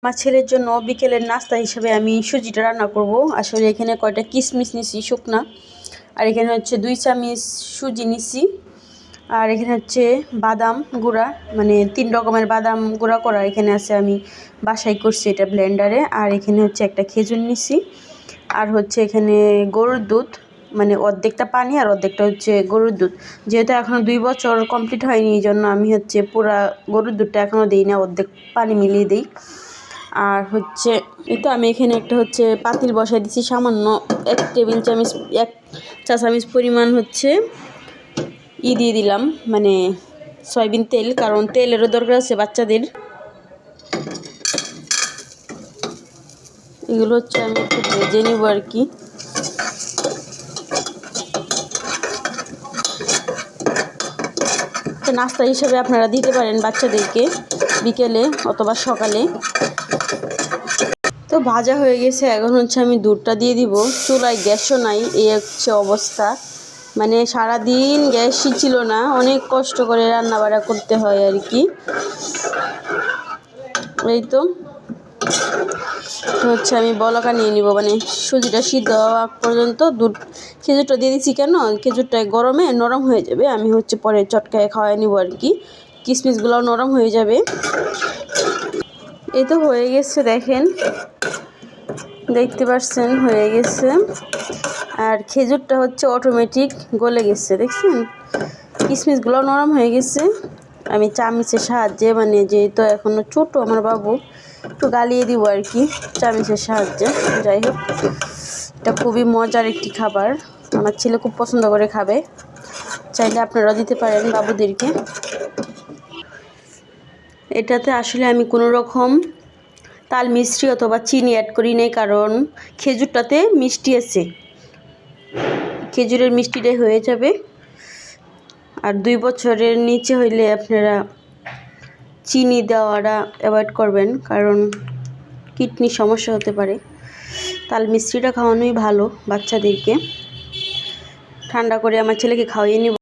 আমার ছেলের জন্য বিকেলের নাস্তা হিসেবে আমি সুজিটা রান্না করব। আসলে এখানে কয়টা কিশমিশ নিছি শুকনা, আর এখানে হচ্ছে 2 চামচ সুজি নিছি, আর এখানে হচ্ছে বাদাম গুঁড়া, মানে 3 রকমের বাদাম গুঁড়া করা এখানে আছে, আমি বাসায় করছি এটা ব্লেন্ডারে। আর এখানে হচ্ছে একটা খেজুর নিছি, আর হচ্ছে এখানে গরুর দুধ, মানে অর্ধেকটা পানি আর অর্ধেকটা হচ্ছে গরুর দুধ। যেহেতু এখনও 2 বছর কমপ্লিট হয়নি, এই জন্য আমি হচ্ছে পুরা গরুর দুধটা এখনও দিই না, অর্ধেক পানি মিলিয়ে দিই। আর হচ্ছে এই তো আমি এখানে একটা হচ্ছে পাতিল বসাই দিচ্ছি, সামান্য 1 টেবিল চামচ 1 চা চামচ পরিমাণ হচ্ছে দিয়ে দিলাম, মানে সয়াবিন তেল, কারণ তেলেরও দরকার আছে বাচ্চাদের। এগুলো হচ্ছে আমি একটু ভেজে নেব আর কি। নাস্তা হিসেবে আপনারা দিতে পারেন বাচ্চাদেরকে বিকেলে অথবা সকালে। তো ভাজা হয়ে গেছে, এখন হচ্ছে আমি দুধটা দিয়ে দিব। চুলায় গ্যাসও নাই, এই হচ্ছে অবস্থা, মানে সারাদিন গ্যাসই ছিল না, অনেক কষ্ট করে রান্না বাড়া করতে হয় আর কি। এই তো হচ্ছে আমি বলকা নিয়ে নিব, মানে সুজিটা সিদ্ধ হওয়া পর্যন্ত দুধ খেজুরটা দিয়ে দিচ্ছি, কেন খেজুরটা গরমে নরম হয়ে যাবে, আমি হচ্ছে পরে চটকায় খাওয়াই নিব আর কি, কিশমিশগুলোও নরম হয়ে যাবে। এই তো হয়ে গেছে, দেখেন, দেখতে পাচ্ছেন হয়ে গেছে। আর খেজুরটা হচ্ছে অটোমেটিক গলে গেছে, দেখছেন, কিশমিশগুলো নরম হয়ে গেছে। আমি চামচের সাহায্যে, মানে যেহেতু এখনও ছোটো আমার বাবু, একটু গালিয়ে দিব আর কি চামচের সাহায্যে। যাই হোক, এটা খুবই মজার একটি খাবার, আমার ছেলে খুব পছন্দ করে খাবে, চাইলে আপনারা দিতে পারেন বাবুদেরকে। এটাতে আসলে আমি কোনো রকম তাল মিষ্টি অথবা চিনি অ্যাড করি নাই, কারণ খেজুরটাতে মিষ্টি আছে, খেজুরের মিষ্টিটাই হয়ে যাবে। আর 2 বছরের নিচে হইলে আপনারা চিনি দেওয়াটা অ্যাভয়েড করবেন, কারণ কিডনির সমস্যা হতে পারে। তাল মিষ্টিটা খাওয়ানোই ভালো বাচ্চাদেরকে। ঠান্ডা করে আমার ছেলেকে খাওয়াইয়ে নিব।